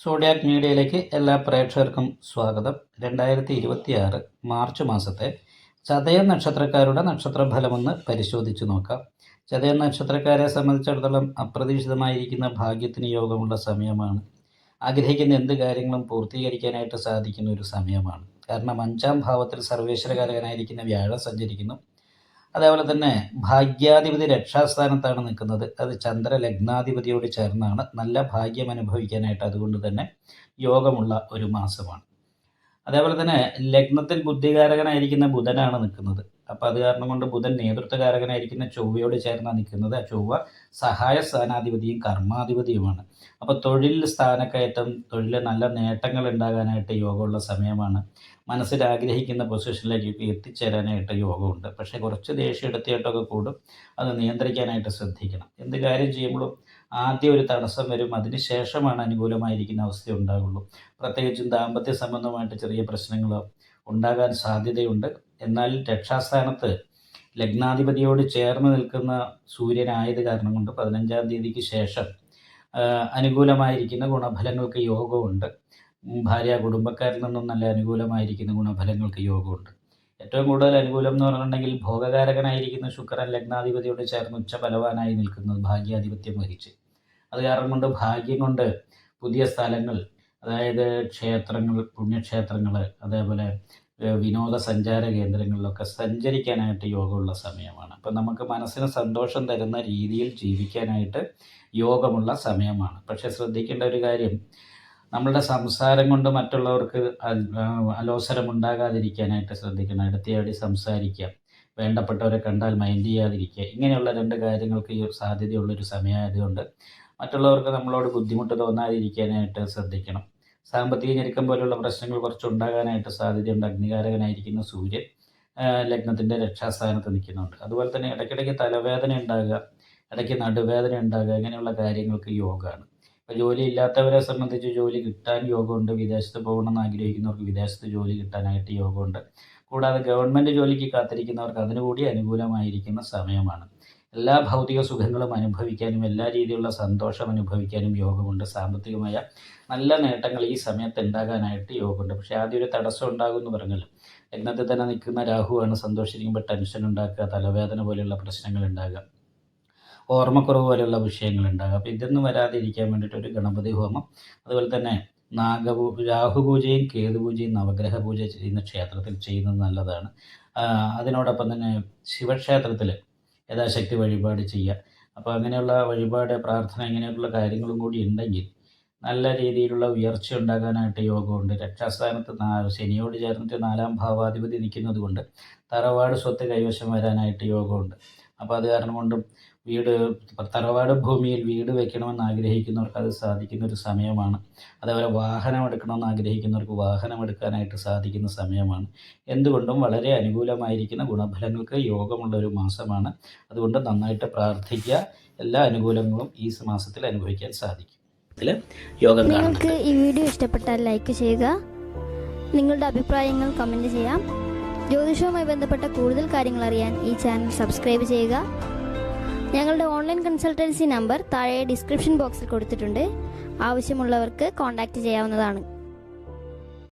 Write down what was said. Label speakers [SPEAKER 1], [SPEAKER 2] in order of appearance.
[SPEAKER 1] Zodiac മീഡിയയിലേക്ക് എല്ലാ പ്രേക്ഷകർക്കും സ്വാഗതം. 2026 മാർച്ച് മാസത്തെ ചതയം നക്ഷത്രക്കാരുടെ നക്ഷത്രഫലമൊന്ന് പരിശോധിച്ചു നോക്കാം. ചതയം നക്ഷത്രക്കാരെ സംബന്ധിച്ചിടത്തോളം അപ്രതീക്ഷിതമായിരിക്കുന്ന ഭാഗ്യത്തിന് യോഗമുള്ള സമയമാണ്. ആഗ്രഹിക്കുന്ന എന്ത് കാര്യങ്ങളും പൂർത്തീകരിക്കാനായിട്ട് സാധിക്കുന്ന ഒരു സമയമാണ്. കാരണം 5ാം ഭാവത്തിൽ സർവേശ്വരകാരകനായിരിക്കുന്ന വ്യാഴം സഞ്ചരിക്കുന്നു. അതേപോലെ തന്നെ ഭാഗ്യാധിപതി രക്ഷാസ്ഥാനത്താണ് നിൽക്കുന്നത്. അത് ചന്ദ്ര ലഗ്നാധിപതിയോട് ചേർന്നാണ്. നല്ല ഭാഗ്യം അനുഭവിക്കാനായിട്ട് അതുകൊണ്ട് തന്നെ യോഗമുള്ള ഒരു മാസമാണ്. അതേപോലെ തന്നെ ലഗ്നത്തിൽ ബുദ്ധികാരകനായിരിക്കുന്ന ബുധനാണ് നിൽക്കുന്നത്. അപ്പോൾ അത് കാരണം കൊണ്ട് ബുധൻ നേതൃത്വകാരകനായിരിക്കുന്ന ചൊവ്വയോട് ചേർന്നാണ് നിൽക്കുന്നത്. ആ ചൊവ്വ സഹായ സ്ഥാനാധിപതിയും കർമാധിപതിയുമാണ്. അപ്പോൾ തൊഴിൽ സ്ഥാനക്കയറ്റം, തൊഴിൽ നല്ല നേട്ടങ്ങൾ ഉണ്ടാകാനായിട്ട് യോഗമുള്ള സമയമാണ്. മനസ്സിൽ ആഗ്രഹിക്കുന്ന പൊസിഷനിലേക്ക് എത്തിച്ചേരാനായിട്ട് യോഗമുണ്ട്. പക്ഷേ കുറച്ച് ദേഷ്യം എടുത്തിട്ടൊക്കെ കൂടും. അത് നിയന്ത്രിക്കാനായിട്ട് ശ്രദ്ധിക്കണം. എന്ത് കാര്യം ചെയ്യുമ്പോഴും ആദ്യം ഒരു തടസ്സം വരും. അതിന് ശേഷമാണ് അനുകൂലമായിരിക്കുന്ന അവസ്ഥ ഉണ്ടാകുള്ളൂ. പ്രത്യേകിച്ചും ദാമ്പത്യ സംബന്ധമായിട്ട് ചെറിയ പ്രശ്നങ്ങൾ ഉണ്ടാകാൻ സാധ്യതയുണ്ട്. എന്നാൽ രക്ഷാസ്ഥാനത്ത് ലഗ്നാധിപതിയോട് ചേർന്ന് നിൽക്കുന്ന സൂര്യനായത് കാരണം കൊണ്ട് 15ാം തീയതിക്ക് ശേഷം അനുകൂലമായിരിക്കുന്ന ഗുണഫലങ്ങൾക്ക് യോഗമുണ്ട്. ഭാര്യ കുടുംബക്കാരിൽ നിന്നും നല്ല അനുകൂലമായിരിക്കുന്ന ഗുണഫലങ്ങൾക്ക് യോഗമുണ്ട്. ഏറ്റവും കൂടുതൽ അനുകൂലം എന്ന് പറഞ്ഞിട്ടുണ്ടെങ്കിൽ ഭോഗകാരകനായിരിക്കുന്ന ശുക്രൻ ലഗ്നാധിപതിയോട് ചേർന്ന് ഉച്ചബലവാനായി നിൽക്കുന്നത് ഭാഗ്യാധിപത്യം വഹിച്ച്. അത് കാരണം കൊണ്ട് ഭാഗ്യം കൊണ്ട് പുതിയ സ്ഥലങ്ങൾ, അതായത് ക്ഷേത്രങ്ങൾ, പുണ്യക്ഷേത്രങ്ങൾ, അതേപോലെ വിനോദസഞ്ചാര കേന്ദ്രങ്ങളിലൊക്കെ സഞ്ചരിക്കാനായിട്ട് യോഗമുള്ള സമയമാണ്. അപ്പം നമുക്ക് മനസ്സിന് സന്തോഷം തരുന്ന രീതിയിൽ ജീവിക്കാനായിട്ട് യോഗമുള്ള സമയമാണ്. പക്ഷെ ശ്രദ്ധിക്കേണ്ട ഒരു കാര്യം, നമ്മളുടെ സംസാരം കൊണ്ട് മറ്റുള്ളവർക്ക് അലോസരം ഉണ്ടാകാതിരിക്കാനായിട്ട് ശ്രദ്ധിക്കണം. അടുത്തയാടി സംസാരിക്കുക, വേണ്ടപ്പെട്ടവരെ കണ്ടാൽ മൈൻഡ് ചെയ്യാതിരിക്കുക. ഇങ്ങനെയുള്ള 2 കാര്യങ്ങൾക്ക് ഈ സാധ്യതയുള്ളൊരു സമയമായതുകൊണ്ട് മറ്റുള്ളവർക്ക് നമ്മളോട് ബുദ്ധിമുട്ട് തോന്നാതിരിക്കാനായിട്ട് ശ്രദ്ധിക്കണം. സാമ്പത്തിക ഞെരുക്കം പോലുള്ള പ്രശ്നങ്ങൾ കുറച്ച് ഉണ്ടാകാനായിട്ട് സാധ്യതയുണ്ട്. അഗ്നികാരകനായിരിക്കുന്ന സൂര്യൻ ലഗ്നത്തിൻ്റെ രക്ഷാസ്ഥാനത്ത് നിൽക്കുന്നുണ്ട്. അതുപോലെ തന്നെ ഇടയ്ക്കിടയ്ക്ക് തലവേദന ഉണ്ടാകുക, ഇടയ്ക്ക് നടുവേദന ഉണ്ടാകുക, ഇങ്ങനെയുള്ള കാര്യങ്ങൾക്ക് യോഗമാണ്. ഇപ്പോൾ ജോലി ഇല്ലാത്തവരെ സംബന്ധിച്ച് ജോലി കിട്ടാൻ യോഗമുണ്ട്. വിദേശത്ത് പോകണമെന്ന് ആഗ്രഹിക്കുന്നവർക്ക് വിദേശത്ത് ജോലി കിട്ടാനായിട്ട് യോഗമുണ്ട്. കൂടാതെ ഗവൺമെൻറ് ജോലിക്ക് കാത്തിരിക്കുന്നവർക്ക് അതിനുകൂടി അനുകൂലമായിരിക്കുന്ന സമയമാണ്. എല്ലാ ഭൗതിക സുഖങ്ങളും അനുഭവിക്കാനും എല്ലാ രീതിയിലുള്ള സന്തോഷം അനുഭവിക്കാനും യോഗമുണ്ട്. സാമ്പത്തികമായ നല്ല നേട്ടങ്ങൾ ഈ സമയത്ത് ഉണ്ടാകാനായിട്ട് യോഗമുണ്ട്. പക്ഷേ ആദ്യം ഒരു തടസ്സം ഉണ്ടാകും എന്ന് പറഞ്ഞല്ലോ. ലഗ്നത്തിൽ തന്നെ നിൽക്കുന്ന രാഹുവാണ്. സന്തോഷിക്കുമ്പോൾ ടെൻഷൻ ഉണ്ടാക്കുക, തലവേദന പോലെയുള്ള പ്രശ്നങ്ങൾ ഉണ്ടാകുക, ഓർമ്മക്കുറവ് പോലെയുള്ള വിഷയങ്ങൾ ഉണ്ടാകുക. അപ്പോൾ ഇതൊന്നും വരാതിരിക്കാൻ വേണ്ടിയിട്ട് ഒരു ഗണപതി ഹോമം, അതുപോലെ തന്നെ രാഹുപൂജയും കേതുപൂജയും നവഗ്രഹ പൂജ ചെയ്യുന്ന ക്ഷേത്രത്തിൽ ചെയ്യുന്നത് നല്ലതാണ്. അതിനോടൊപ്പം തന്നെ ശിവക്ഷേത്രത്തിൽ യഥാശക്തി വഴിപാട് ചെയ്യുക. അപ്പോൾ അങ്ങനെയുള്ള വഴിപാട്, പ്രാർത്ഥന, ഇങ്ങനെയുള്ള കാര്യങ്ങളും കൂടി ഉണ്ടെങ്കിൽ നല്ല രീതിയിലുള്ള ഉയർച്ച ഉണ്ടാകാനായിട്ട് യോഗമുണ്ട്. രക്ഷാസ്ഥാനത്ത് ശനിയോട് ചേർന്നിട്ട് 4ാം ഭാവാധിപതി നിൽക്കുന്നത് കൊണ്ട് തറവാട് സ്വത്ത് കൈവശം വരാനായിട്ട് യോഗമുണ്ട്. അപ്പോൾ അത് കാരണം കൊണ്ടും തറവാട് ഭൂമിയിൽ വീട് വയ്ക്കണമെന്ന് ആഗ്രഹിക്കുന്നവർക്ക് അത് സാധിക്കുന്ന ഒരു സമയമാണ്. അതേപോലെ വാഹനം എടുക്കണമെന്ന് ആഗ്രഹിക്കുന്നവർക്ക് വാഹനം എടുക്കാനായിട്ട് സാധിക്കുന്ന സമയമാണ്. എന്തുകൊണ്ടും വളരെ അനുകൂലമായിരിക്കുന്ന ഗുണഫലങ്ങൾക്ക് യോഗമുള്ള ഒരു മാസമാണ്. അതുകൊണ്ട് നന്നായിട്ട് പ്രാർത്ഥിക്കുക. എല്ലാ അനുകൂലങ്ങളും ഈ മാസത്തിൽ അനുഭവിക്കാൻ സാധിക്കും. യോഗം
[SPEAKER 2] നിങ്ങൾക്ക് ഈ വീഡിയോ ഇഷ്ടപ്പെട്ടാൽ ലൈക്ക് ചെയ്യുക. നിങ്ങളുടെ അഭിപ്രായങ്ങൾ കമൻറ്റ് ചെയ്യാം. ജ്യോതിഷവുമായി ബന്ധപ്പെട്ട കൂടുതൽ കാര്യങ്ങൾ അറിയാൻ ഈ ചാനൽ സബ്സ്ക്രൈബ് ചെയ്യുക. ഞങ്ങളുടെ ഓൺലൈൻ കൺസൾട്ടൻസി നമ്പർ താഴെ ഡിസ്ക്രിപ്ഷൻ ബോക്സിൽ കൊടുത്തിട്ടുണ്ട്. ആവശ്യമുള്ളവർക്ക് കോൺടാക്റ്റ് ചെയ്യാവുന്നതാണ്.